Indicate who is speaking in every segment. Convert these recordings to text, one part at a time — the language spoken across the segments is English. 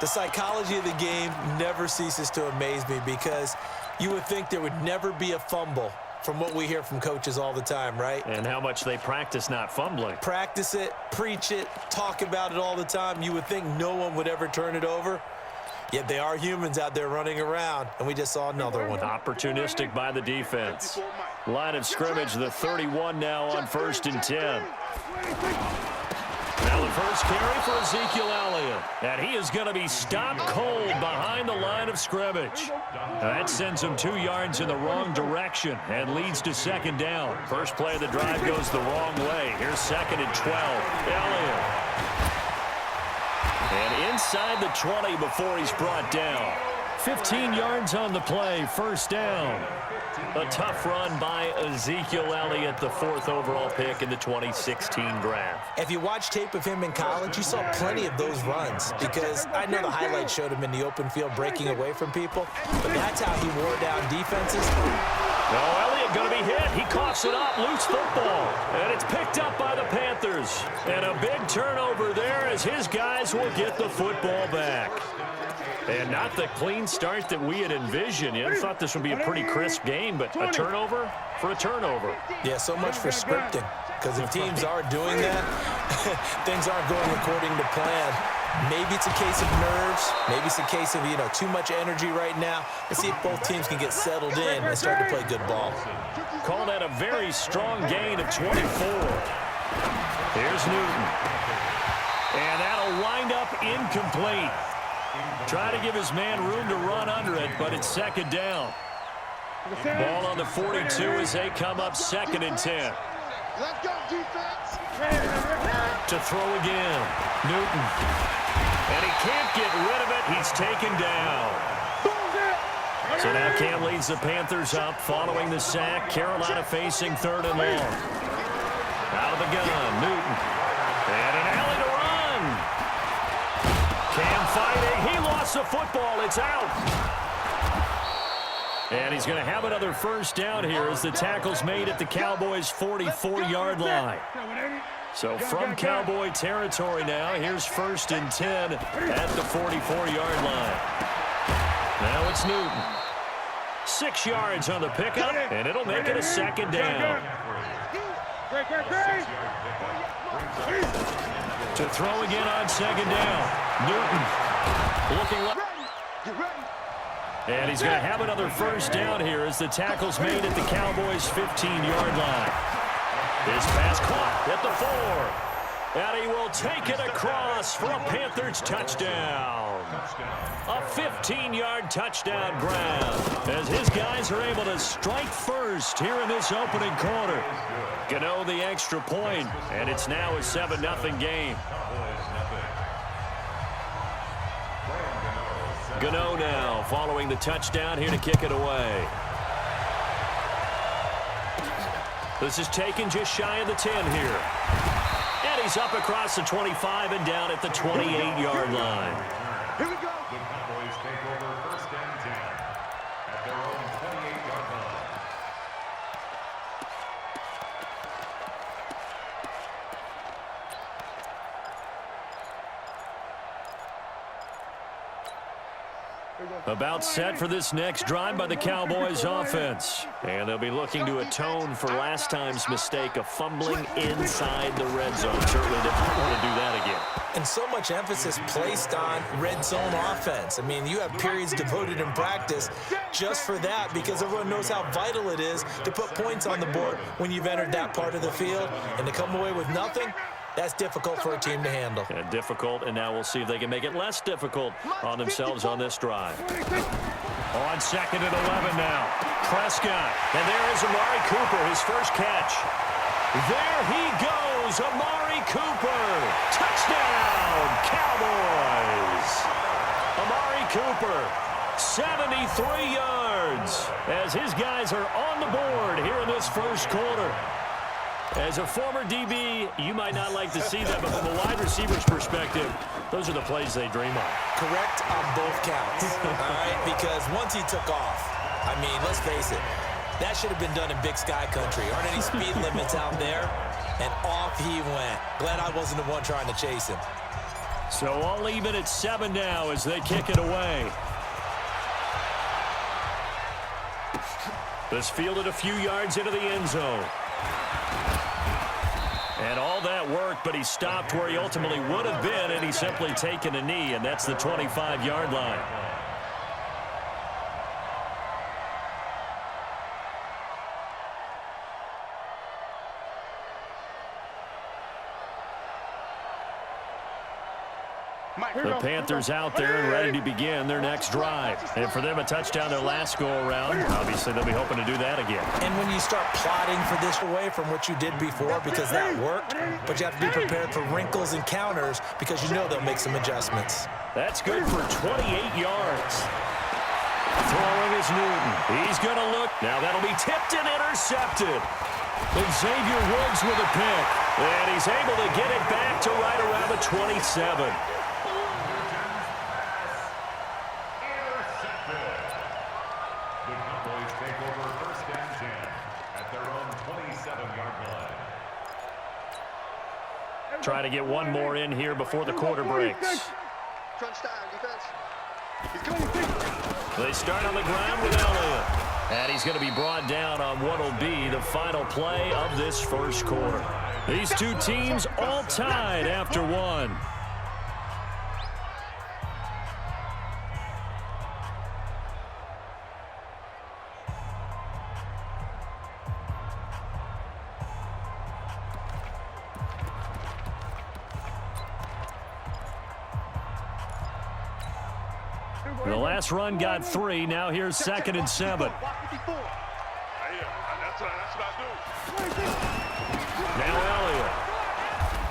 Speaker 1: The psychology of the game never ceases to amaze me because you would think there would never be a fumble from what we hear from coaches all the time, right?
Speaker 2: And how much they practice not fumbling.
Speaker 1: Practice it, preach it, talk about it all the time. You would think no one would ever turn it over. Yet they are humans out there running around, and we just saw another one.
Speaker 2: Opportunistic by the defense. Line of scrimmage, the 31 now on 1st and 10. Now the first carry for Ezekiel Elliott. And he is going to be stopped cold behind the line of scrimmage. That sends him 2 yards in the wrong direction and leads to 2nd down. First play of the drive goes the wrong way. Here's 2nd and 12. Elliott. And inside the 20 before he's brought down. 15 yards on the play, 1st down. A tough run by Ezekiel Elliott, the 4th overall pick in the 2016 draft.
Speaker 1: If you watch tape of him in college, you saw plenty of those runs because I know the highlights showed him in the open field breaking away from people, but that's how he wore down defenses.
Speaker 2: Oh, Elliott going to be hit. He coughs it up, loose football, and it's picked up by the Panthers. And a big turnover there as his guys will get the football back. And not the clean start that we had envisioned. You thought this would be a pretty crisp game, but a turnover for a turnover.
Speaker 1: Yeah, so much for scripting. Because if teams are doing that, things aren't going according to plan. Maybe it's a case of nerves. Maybe it's a case of, too much energy right now. Let's see if both teams can get settled in and start to play good ball.
Speaker 2: Call that a very strong gain of 24. Here's Newton. And that'll wind up incomplete. Try to give his man room to run under it, but it's 2nd down. Ball on the 42 as they come up 2nd and 10.
Speaker 3: Let's go, defense.
Speaker 2: To throw again. Newton. And he can't get rid of it. He's taken down. So now Cam leads the Panthers up following the sack. Carolina facing 3rd and long. Out of the gun, Newton. And an alley to run. Cam fighting. He lost the football. It's out. And he's going to have another 1st down here as the tackle's made at the Cowboys' 44-yard line. So from Cowboy territory now, here's 1st and 10 at the 44-yard line. Now it's Newton. 6 yards on the pickup, and it'll make it a 2nd down. To throw again on 2nd down. Newton looking left. And he's going to have another 1st down here as the tackle's made at the Cowboys' 15-yard line. His pass caught at the 4. And he will take it across for a Panthers touchdown. A 15-yard touchdown grab as his guys are able to strike first here in this opening quarter. Gano the extra point, and it's now a 7-0 game. Gano now following the touchdown here to kick it away. This is taken just shy of the 10 here. And he's up across the 25 and down at the 28-yard line.
Speaker 3: Here we go.
Speaker 4: The Cowboys take over 1st and 10 at their own 28-yard line.
Speaker 2: About set for this next drive by the Cowboys offense. And they'll be looking to atone for last time's mistake of fumbling inside the red zone. Certainly didn't want to do that again.
Speaker 1: And so much emphasis placed on red zone offense. I mean, you have periods devoted in practice just for that because everyone knows how vital it is to put points on the board when you've entered that part of the field. And to come away with nothing, that's difficult for a team to handle.
Speaker 2: And difficult, and now we'll see if they can make it less difficult on themselves on this drive. On 2nd and 11 now. Prescott. And there is Amari Cooper, his first catch. There he goes, Amari Cooper. Touchdown, Cowboys. Amari Cooper, 73 yards, as his guys are on the board here in this first quarter. As a former DB, you might not like to see that, but from a wide receiver's perspective, those are the plays they dream of.
Speaker 1: Correct on both counts, all right? Because once he took off, I mean, let's face it, that should have been done in Big Sky Country. Aren't any speed limits out there? And off he went. Glad I wasn't the one trying to chase him.
Speaker 2: So all even at 7 now as they kick it away. This fielded a few yards into the end zone. And all that work, but he stopped where he ultimately would have been, and he's simply taken a knee, and that's the 25-yard line. The Panthers out there and ready to begin their next drive. And for them, a touchdown their last go-around. Obviously, they'll be hoping to do that again.
Speaker 1: And when you start plotting for this away from what you did before, because that worked, but you have to be prepared for wrinkles and counters because you know they'll make some adjustments.
Speaker 2: That's good for 28 yards. Throwing is Newton. He's going to look. Now that'll be tipped and intercepted. And Xavier Woods with a pick. And he's able to get it back to right around the 27.
Speaker 4: The Cowboys take over first and 10 at their own 27-yard line.
Speaker 2: Try to get one more in here before the quarter breaks.
Speaker 3: Crunch time, defense.
Speaker 2: They start on the ground with Elliott. And he's going to be brought down on what will be the final play of this first quarter. These two teams all tied after one. The last run got 3. Now here's 2nd and 7. Now Elliott.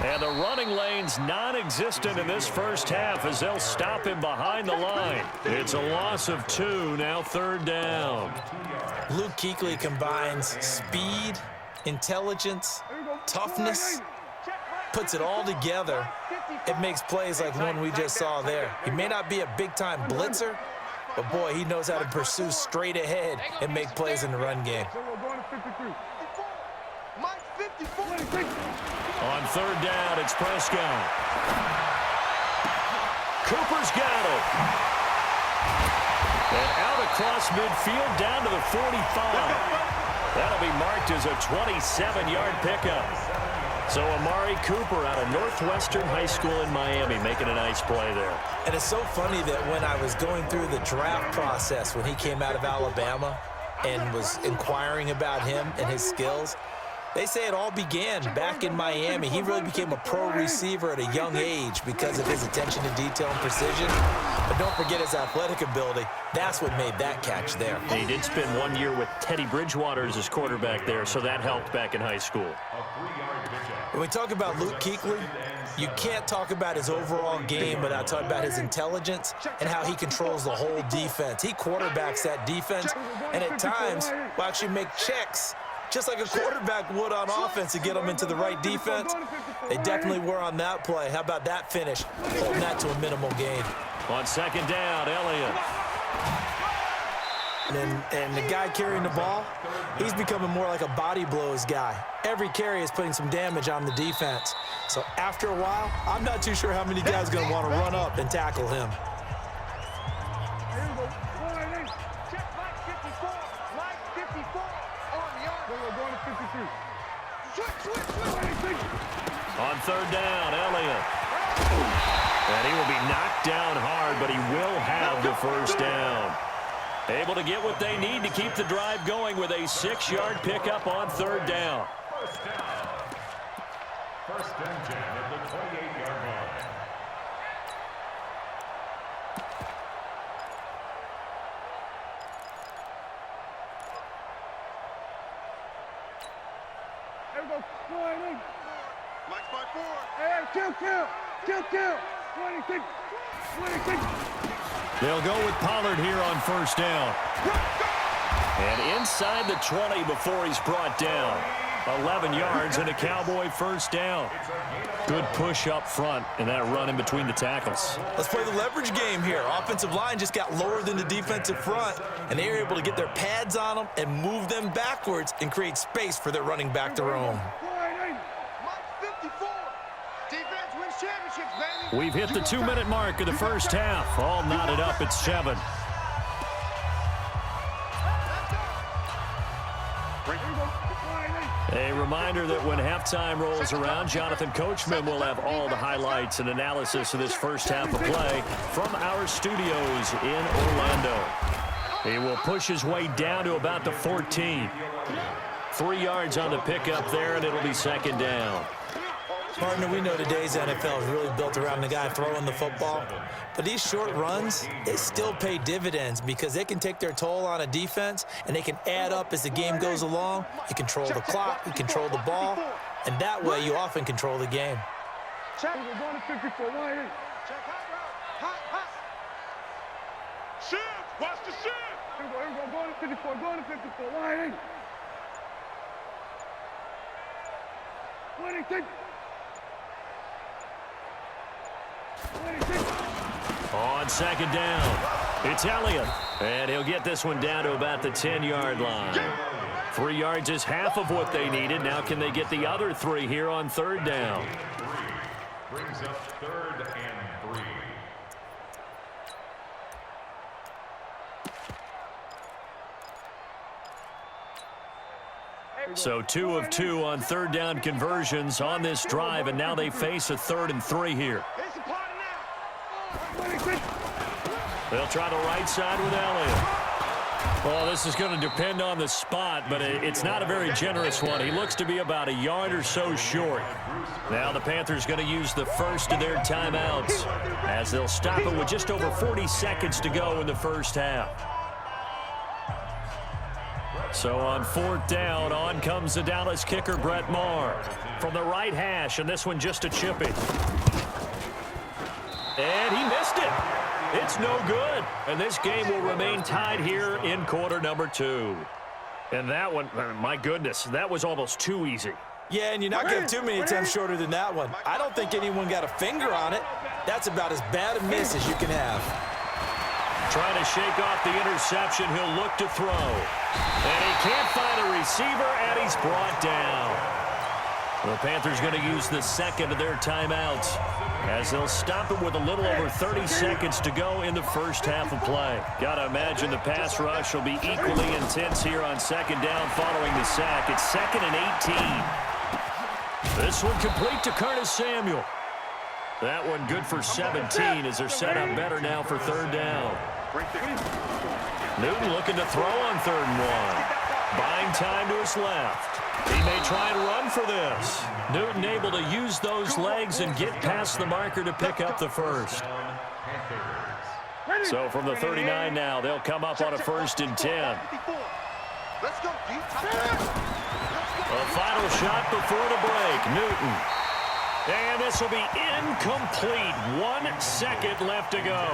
Speaker 2: And the running lane's non-existent in this first half as they'll stop him behind the line. It's a loss of 2. Now 3rd down.
Speaker 1: Luke Kuechly combines speed, intelligence, toughness, puts it all together. It makes plays like one we just saw there. He may not be a big-time blitzer, but boy, he knows how to pursue straight ahead and make plays in the run game.
Speaker 2: On 3rd down, it's Prescott. Cooper's got it. And out across midfield down to the 45. That'll be marked as a 27-yard pickup. So Amari Cooper out of Northwestern High School in Miami making a nice play there.
Speaker 1: And it's so funny that when I was going through the draft process when he came out of Alabama and was inquiring about him and his skills, they say it all began back in Miami. He really became a pro receiver at a young age because of his attention to detail and precision. But don't forget his athletic ability. That's what made that catch there.
Speaker 2: And he did spend 1 year with Teddy Bridgewater as his quarterback there, so that helped back in high school.
Speaker 1: When we talk about Luke Kuechly, you can't talk about his overall game without talking about his intelligence and how he controls the whole defense. He quarterbacks that defense, and at times will actually make checks just like a quarterback would on offense to get them into the right defense. They definitely were on that play. How about that finish? Holding that to a minimal gain.
Speaker 2: On 2nd down, Elliott.
Speaker 1: And the guy carrying the ball, he's becoming more like a body blows guy. Every carry is putting some damage on the defense. So after a while, I'm not too sure how many guys are going to want to run up and tackle him.
Speaker 2: On 3rd down, Elliott. And he will be knocked down hard, but he will have the first down. Able to get what they need to keep the drive going with a 6-yard pickup on 3rd down.
Speaker 4: First and 10 at the 28-yard line.
Speaker 3: Mike's by 4.
Speaker 5: Hey, kill. 26.
Speaker 2: They'll go with Pollard here on 1st down. And inside the 20 before he's brought down. 11 yards and a Cowboy 1st down. Good push up front and that run in between the tackles.
Speaker 1: Let's play the leverage game here. Offensive line just got lower than the defensive front, and they were able to get their pads on them and move them backwards and create space for their running back to roam.
Speaker 3: Mike's 54. Defense wins championships, baby.
Speaker 2: We've hit the 2-minute mark of the first half. All knotted up at 7. A reminder that when halftime rolls around, Jonathan Coachman will have all the highlights and analysis of this first half of play from our studios in Orlando. He will push his way down to about the 14. 3 yards on the pickup there, and it'll be second down.
Speaker 1: Partner, we know today's NFL is really built around the guy throwing the football. But these short runs, they still pay dividends because they can take their toll on a defense, and they can add up as the game goes along. You control the clock, you control the ball, and that way you often control the game.
Speaker 5: Check. We're going to 54. Wide eight.
Speaker 3: Check hot.
Speaker 5: Shift. Watch the shift. Here we go. Going to 54. Going to 54. Wide eight. 26. 26.
Speaker 2: On second down, it's Elliott, and he'll get this one down to about the 10-yard line. 3 yards is half of what they needed. Now can they get the other 3 here on third down?
Speaker 4: Brings up 3rd and 3.
Speaker 2: So 2 of 2 on third down conversions on this drive, and now they face a 3rd and 3 here. They'll try the right side with Elliott. Well, this is going to depend on the spot, but it's not a very generous one. He looks to be about a yard or so short. Now the Panthers going to use the first of their timeouts as they'll stop it with just over 40 seconds to go in the first half. So on 4th down, on comes the Dallas kicker, Brett Maher, from the right hash, and this one just a chippy. And he missed it. It's no good. And this game will remain tied here in quarter number 2. And that one, my goodness, that was almost too easy.
Speaker 1: Yeah, and you're not going to have too many attempts shorter than that one. I don't think anyone got a finger on it. That's about as bad a miss as you can have.
Speaker 2: Trying to shake off the interception, he'll look to throw. And he can't find a receiver, and he's brought down. The Panthers going to use the second of their timeouts as they'll stop it with a little over 30 seconds to go in the first half of play. Got to imagine the pass rush will be equally intense here on second down following the sack. It's 2nd and 18. This one complete to Curtis Samuel. That one good for 17 as they're set up better now for third down. Newton looking to throw on 3rd and 1. Buying time to his left. He may try and run for this. Newton able to use those legs and get past the marker to pick up the first. So from the 39 now, they'll come up on a 1st and 10.
Speaker 3: Let's go, deep.
Speaker 2: A final shot before the break. Newton. And this will be incomplete. 1 second left to go.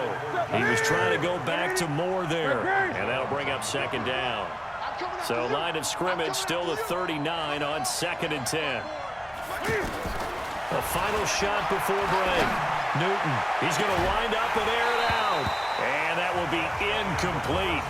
Speaker 2: He was trying to go back to Moore there. And that'll bring up second down. So line of scrimmage still the 39 on 2nd and 10. A final shot before break. Newton, he's going to wind up and air it out. And that will be incomplete.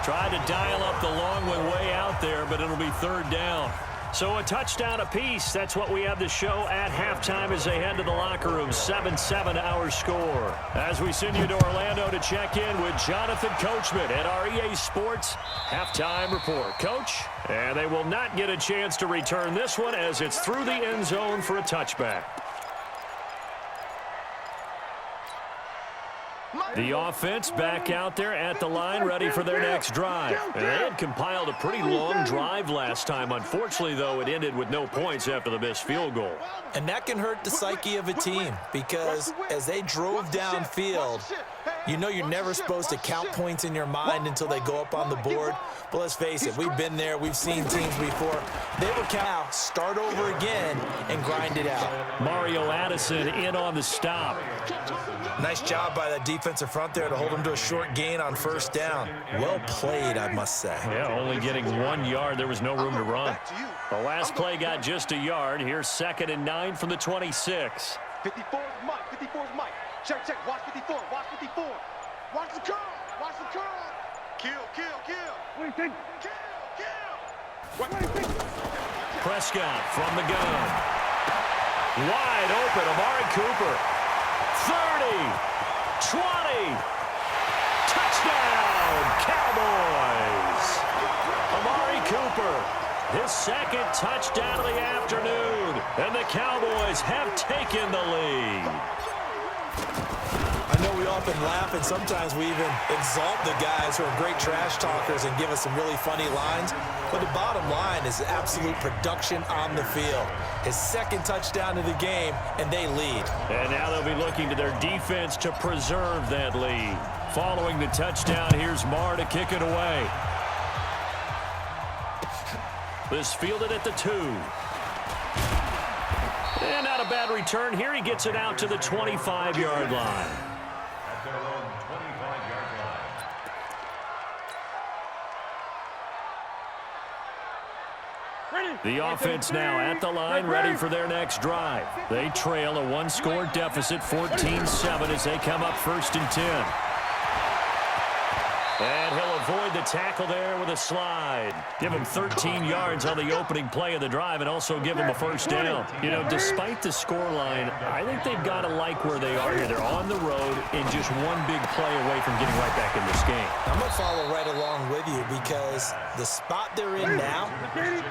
Speaker 2: Tried to dial up the long one way out there, but it'll be 3rd down. So a touchdown apiece. That's what we have to show at halftime as they head to the locker room. 7-7 our score. As we send you to Orlando to check in with Jonathan Coachman at our EA Sports Halftime Report. Coach, and they will not get a chance to return this one as it's through the end zone for a touchback. The offense back out there at the line, ready for their next drive. And they had compiled a pretty long drive last time. Unfortunately, though, it ended with no points after the missed field goal.
Speaker 1: And that can hurt the psyche of a team because as they drove downfield, you know you're never supposed to count points in your mind until they go up on the board. But let's face it, we've been there. We've seen teams before. They will count, start over again, and grind it out.
Speaker 2: Mario Addison in on the stop.
Speaker 1: Nice job by that defensive front there to hold him to a short gain on 1st down. Well played, I must say.
Speaker 2: Yeah, only getting 1 yard. There was no room to run. The last play got just a yard. Here's 2nd and 9 from the 26.
Speaker 3: 54 is Mike. 54 is Mike. Check. Watch 54. Watch 54. Watch the curl. Watch the curl. Kill.
Speaker 5: What do you think?
Speaker 3: Kill.
Speaker 2: Prescott from the gun. Wide open, Amari Cooper. 20. Touchdown, Cowboys. Amari Cooper, his second touchdown of the afternoon, and the Cowboys have taken the lead.
Speaker 1: I know we often laugh, and sometimes we even exalt the guys who are great trash talkers and give us some really funny lines. But the bottom line is absolute production on the field. His second touchdown of the game, and they lead.
Speaker 2: And now they'll be looking to their defense to preserve that lead. Following the touchdown, here's Marr to kick it away. This fielded at the 2. And not a bad return here. He gets it out to the 25-yard line.
Speaker 4: At their own 25-yard line.
Speaker 2: The offense now at the line, ready for their next drive. They trail a one-score deficit, 14-7, as they come up 1st and 10. And he'll avoid the tackle there with a slide. Give him 13 yards on the opening play of the drive and also give him a first down. You know, despite the scoreline, I think they've got to like where they are here. They're on the road and just one big play away from getting right back in this game.
Speaker 1: I'm going to follow right along with you because the spot they're in now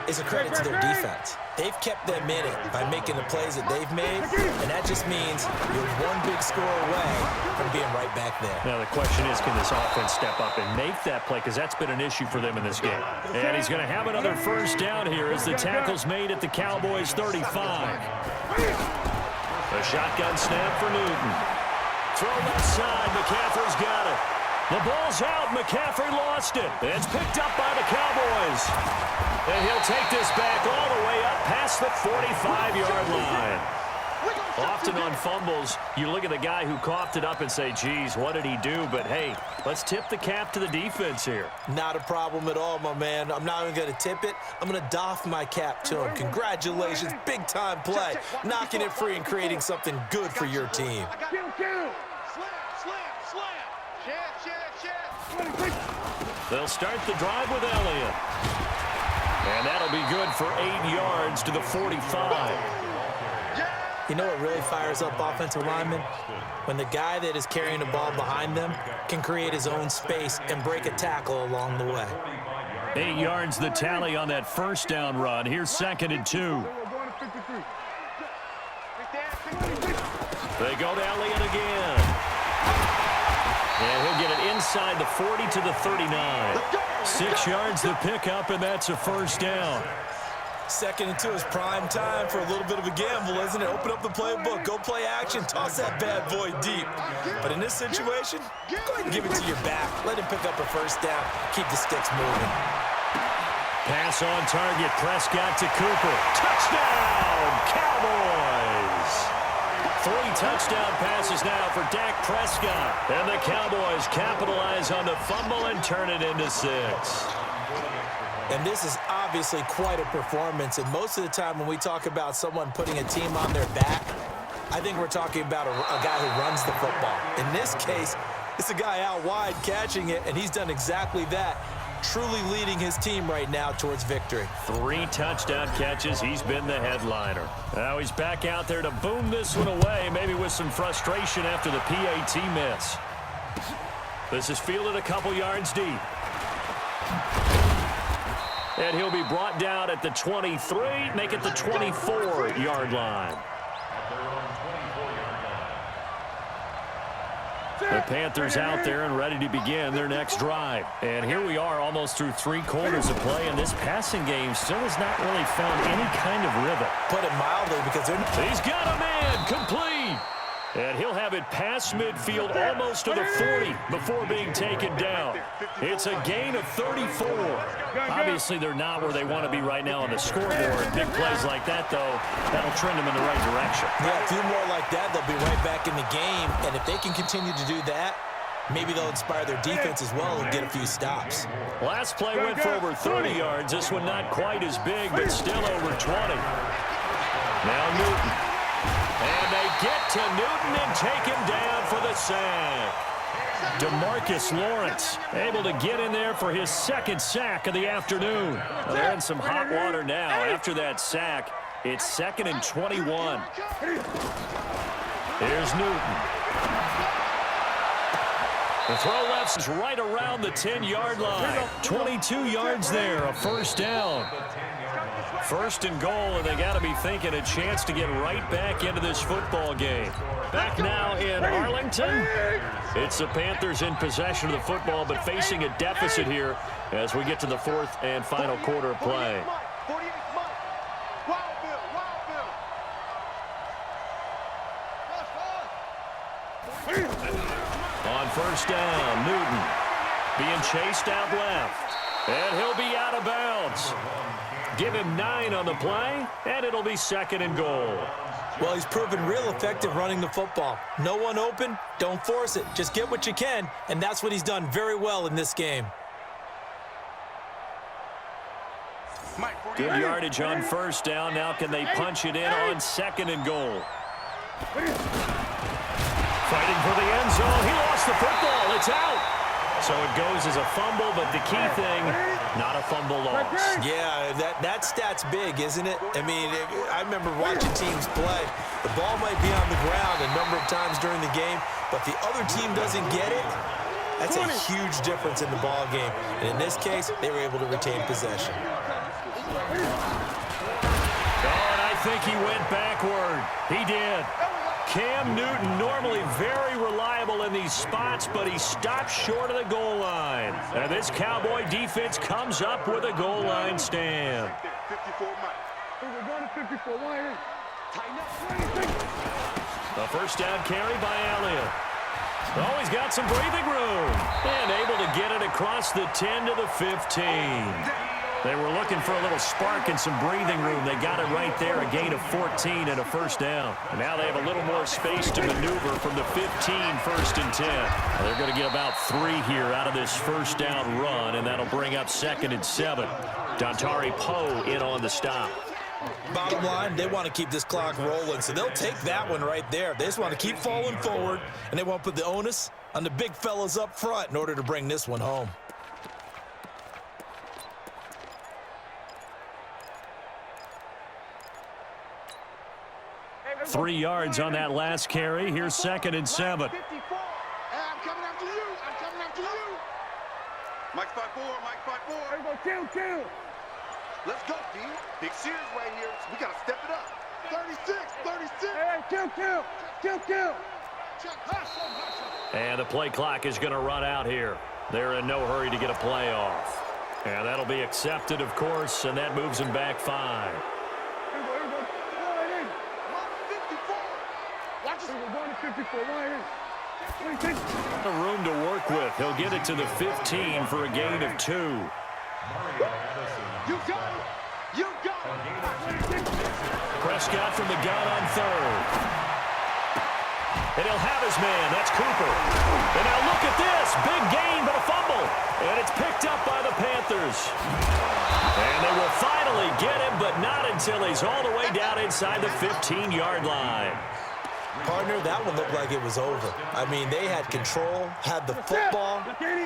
Speaker 1: is a credit to their defense. They've kept them in it by making the plays that they've made, and that just means you're one big score away from being right back there.
Speaker 2: Now the question is, can this offense step up and make that play, because that's been an issue for them in this game. And he's going to have another first down here as the tackle's made at the Cowboys 35. A shotgun snap for Newton. Throw left side, McCaffrey's got it. The ball's out, McCaffrey lost it. It's picked up by the Cowboys. And he'll take this back all the way up past the 45-yard line. Often on fumbles, you look at the guy who coughed it up and say, geez, what did he do? But, hey, let's tip the cap to the defense here.
Speaker 1: Not a problem at all, my man. I'm not even going to tip it. I'm going to doff my cap to him. Congratulations, big-time play. Knocking it free and creating something good for your team.
Speaker 2: They'll start the drive with Elliott. And that'll be good for 8 yards to the 45.
Speaker 1: You know what really fires up offensive linemen? When the guy that is carrying the ball behind them can create his own space and break a tackle along the way.
Speaker 2: 8 yards the tally on that first down run. Here's 2nd and 2. They go to Elliott again. And he'll get it inside the 40 to the 39. 6 yards the pickup, and that's a first down.
Speaker 1: 2nd and 2 is prime time for a little bit of a gamble, isn't it? Open up the playbook, go play action, toss that bad boy deep. But in this situation, go ahead and give it to your back. Let him pick up a first down. Keep the sticks moving.
Speaker 2: Pass on target. Prescott to Cooper. Touchdown, Cowboys! 3 touchdown passes now for Dak Prescott. And the Cowboys capitalize on the fumble and turn it into 6.
Speaker 1: And this is obviously quite a performance. And most of the time when we talk about someone putting a team on their back, I think we're talking about a guy who runs the football. In this case, it's a guy out wide catching it, and he's done exactly that, truly leading his team right now towards victory.
Speaker 2: 3 touchdown catches. He's been the headliner. Now he's back out there to boom this one away, maybe with some frustration after the PAT miss. This is fielded a couple yards deep. And he'll be brought down at the 23, make it the 24-yard line. The Panthers out there and ready to begin their next drive. And here we are almost through 3 quarters of play, and this passing game still has not really found any kind of rhythm.
Speaker 1: Put it mildly, because
Speaker 2: he's got a man complete. And he'll have it past midfield almost to the 40 before being taken down. It's a gain of 34. Obviously, they're not where they want to be right now on the scoreboard. Big plays like that, though, that'll trend them in the right direction.
Speaker 1: Yeah, a few more like that, they'll be right back in the game. And if they can continue to do that, maybe they'll inspire their defense as well and get a few stops.
Speaker 2: Last play went for over 30 yards. This one not quite as big, but still over 20. Now Newton. And they get to Newton and take him down for the sack. DeMarcus Lawrence able to get in there for his 2nd sack of the afternoon. Well, they're in some hot water now. After that sack, it's 2nd and 21. Here's Newton. The throw left's right around the 10-yard line. 22 yards there, a first down. First and goal, and they got to be thinking a chance to get right back into this football game. Back now in Arlington. It's the Panthers in possession of the football, but facing a deficit here as we get to the fourth and final quarter of play. On first down, Newton being chased out left, and he'll be out of bounds. Give him 9 on the play, and it'll be second and goal.
Speaker 1: Well, he's proven real effective running the football. No one open, don't force it. Just get what you can, and that's what he's done very well in this game.
Speaker 2: Good yardage on first down. Now can they punch it in on second and goal? Fighting for the end zone. He lost the football. It's out. So it goes as a fumble, but the key thing, not a fumble loss.
Speaker 1: Yeah, that stat's big, isn't it? I mean, I remember watching teams play. The ball might be on the ground a number of times during the game, but the other team doesn't get it. That's a huge difference in the ball game. And in this case, they were able to retain possession.
Speaker 2: Oh, and I think he went backward. He did. Cam Newton, normally very reliable in these spots, but he stops short of the goal line. And this Cowboy defense comes up with a goal line stand. A first down carry by Elliott. Oh, he's got some breathing room. And able to get it across the 10 to the 15. They were looking for a little spark and some breathing room. They got it right there, a gain of 14 and a first down. And now they have a little more space to maneuver from the 15, first and 10. They're going to get about 3 here out of this first down run, and that'll bring up second and 7. Dontari Poe in on the stop.
Speaker 1: Bottom line, they want to keep this clock rolling, so they'll take that one right there. They just want to keep falling forward, and they want to put the onus on the big fellas up front in order to bring this one home.
Speaker 2: 3 yards on that last carry. Here's second and 7.
Speaker 3: I'm coming after you. I'm coming after you. Mike 5-4. Mike 5-4.
Speaker 5: There you go. Kill.
Speaker 3: Let's go, D. Big series right here. We got to step it up. 36.
Speaker 5: Hey, kill.
Speaker 3: Check. Hustle.
Speaker 2: And the play clock is going to run out here. They're in no hurry to get a play off. And that'll be accepted, of course, and that moves them back 5. The room to work with. He'll get it to the 15 for a gain of 2.
Speaker 3: You got it.
Speaker 2: Prescott from the gun on third. And he'll have his man. That's Cooper. And now look at this. Big gain, but a fumble. And it's picked up by the Panthers. And they will finally get him, but not until he's all the way down inside the 15-yard line.
Speaker 1: Partner, that one looked like it was over. I mean, they had control, had the football,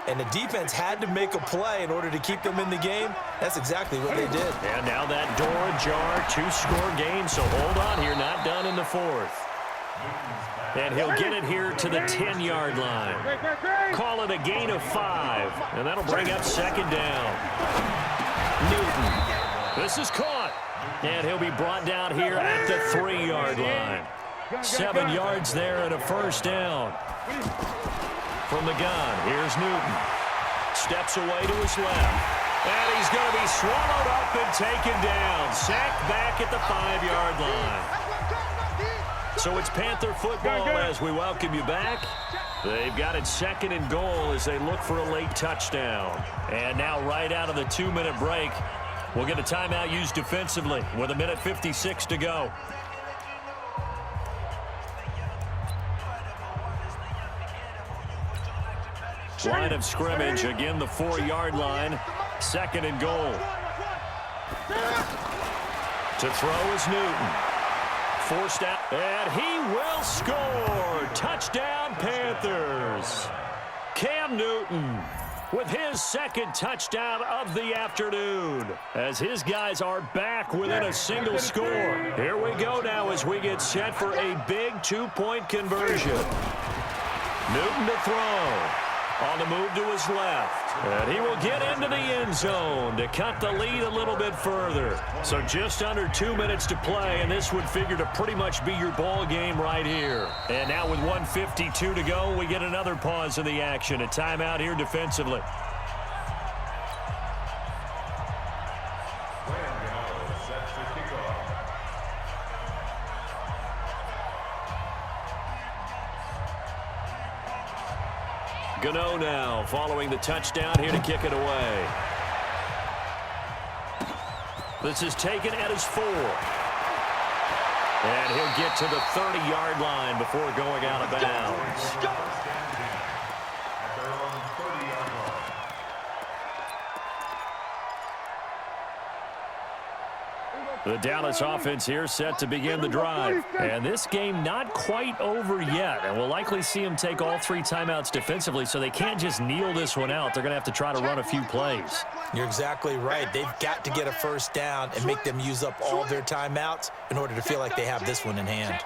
Speaker 1: and the defense had to make a play in order to keep them in the game. That's exactly what they did.
Speaker 2: And now that door ajar, 2-score game, so hold on here, not done in the fourth. And he'll get it here to the 10-yard line. Call it a gain of 5, and that'll bring up second down. Newton. This is caught, and he'll be brought down here at the 3-yard line. 7 yards there and a first down. From the gun, here's Newton. Steps away to his left. And he's going to be swallowed up and taken down. Sacked back at the 5-yard line. So it's Panther football as we welcome you back. They've got it second and goal as they look for a late touchdown. And now right out of the 2-minute break, we'll get a timeout used defensively with 1:56 to go. Line of scrimmage, again the 4-yard line, second and goal. To throw is Newton. Forced out, and he will score. Touchdown, Panthers. Cam Newton with his second touchdown of the afternoon as his guys are back within a single score. Here we go now as we get set for a big 2-point conversion. Newton to throw. On the move to his left. And he will get into the end zone to cut the lead a little bit further. So just under 2 minutes to play, and this would figure to pretty much be your ball game right here. And now with 1:52 to go, we get another pause in the action. A timeout here defensively. Gano now following the touchdown here to kick it away. This is taken at his 4. And he'll get to the 30-yard line before going out of bounds. The Dallas offense here set to begin the drive. And this game not quite over yet. And we'll likely see them take all 3 timeouts defensively, so they can't just kneel this one out. They're going to have to try to run a few plays.
Speaker 1: You're exactly right. They've got to get a first down and make them use up all their timeouts in order to feel like they have this one in hand.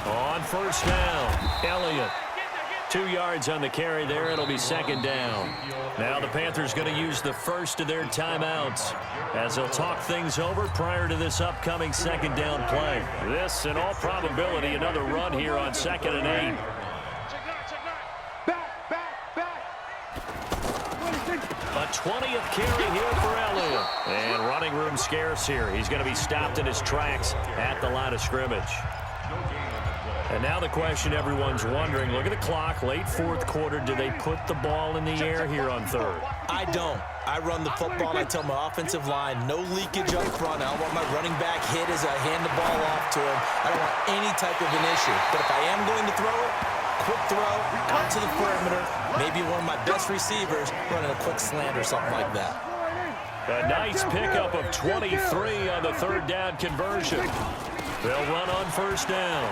Speaker 2: On first down, Elliott. 2 yards on the carry there. It'll be second down. Now the Panthers going to use the first of their timeouts as they'll talk things over prior to this upcoming second down play. This, in all probability, another run here on 2nd and 8. A 20th carry here for Elliott. And running room scarce here. He's going to be stopped in his tracks at the line of scrimmage. And now the question everyone's wondering, look at the clock, late 4th quarter, do they put the ball in the air here on 3rd?
Speaker 1: I don't. I run the football, and I tell my offensive line, no leakage up front. I don't want my running back hit as I hand the ball off to him. I don't want any type of an issue. But if I am going to throw it, quick throw, out to the perimeter, maybe one of my best receivers running a quick slant or something like that.
Speaker 2: A nice pickup of 23 on the 3rd down conversion. They'll run on first down.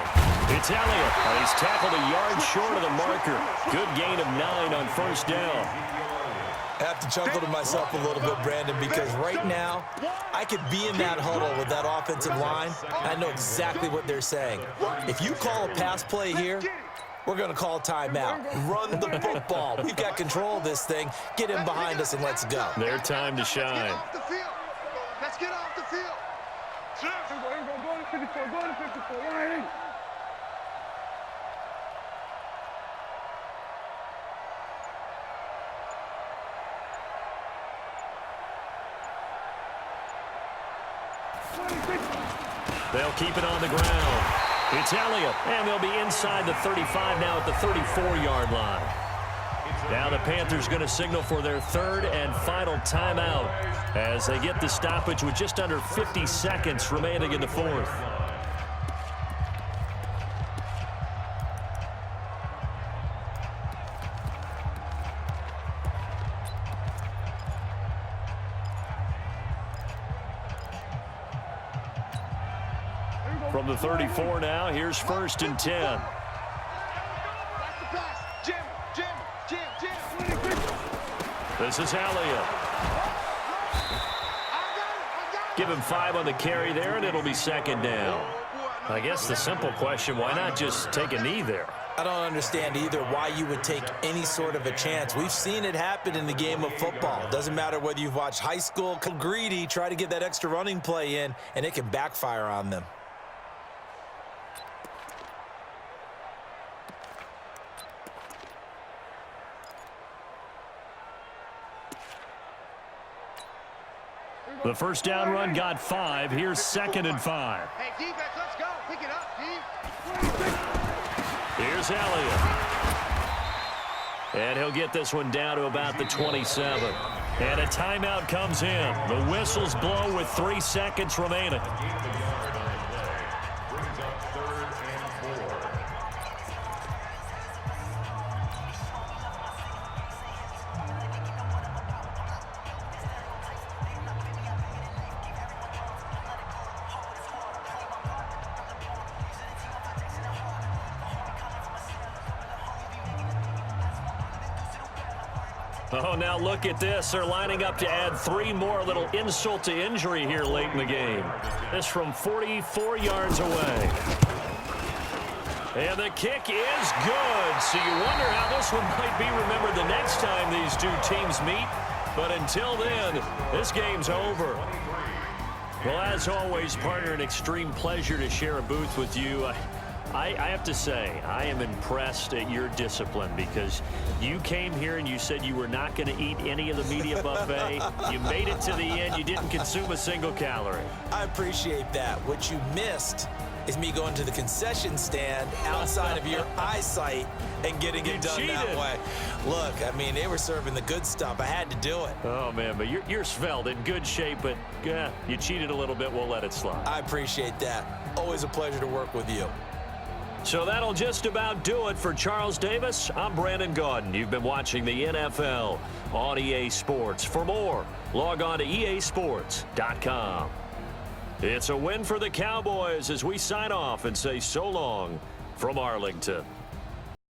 Speaker 2: It's Elliott. He's tackled a yard short of the marker. Good gain of 9 on first down.
Speaker 1: I have to chuckle to myself a little bit, Brandon, because right now I could be in that huddle with that offensive line. I know exactly what they're saying. If you call a pass play here, we're going to call timeout. Run the football. We've got control of this thing. Get in behind us and let's go.
Speaker 2: Their time to shine.
Speaker 3: Let's get off the field.
Speaker 5: Go to 54, go to 54, line 8.
Speaker 2: They'll keep it on the ground. It's Elliott, and they'll be inside the 35 now at the 34-yard line. Now the Panthers going to signal for their 3rd and final timeout as they get the stoppage with just under 50 seconds remaining in the 4th. From the 34 now, here's 1st and 10. This is Elliott. Give him 5 on the carry there, and it'll be second down. I guess the simple question, why not just take a knee there?
Speaker 1: I don't understand either why you would take any sort of a chance. We've seen it happen in the game of football. Doesn't matter whether you've watched high school, greedy, try to get that extra running play in, and it can backfire on them.
Speaker 2: The first down run got 5. Here's 2nd and 5.
Speaker 3: Hey, defense, let's go. Pick it up, Steve.
Speaker 2: Here's Elliott. And he'll get this one down to about the 27. And a timeout comes in. The whistles blow with 3 seconds remaining. Oh, now look at this. They're lining up to add 3 more, little insult to injury here late in the game. This from 44 yards away. And the kick is good. So you wonder how this one might be remembered the next time these two teams meet. But until then, this game's over. Well, as always, partner, an extreme pleasure to share a booth with you. I have to say, I am impressed at your discipline because you came here and you said you were not going to eat any of the media buffet. You made it to the end. You didn't consume a single calorie.
Speaker 1: I appreciate that. What you missed is me going to the concession stand outside of your eyesight and getting it done that way. Look, I mean, they were serving the good stuff. I had to do it.
Speaker 2: Oh, man, but you're svelte, in good shape, but you cheated a little bit. We'll let it slide.
Speaker 1: I appreciate that. Always a pleasure to work with you.
Speaker 2: So that'll just about do it for Charles Davis. I'm Brandon Gaudin. You've been watching the NFL on EA Sports. For more, log on to easports.com. It's a win for the Cowboys as we sign off and say so long from Arlington.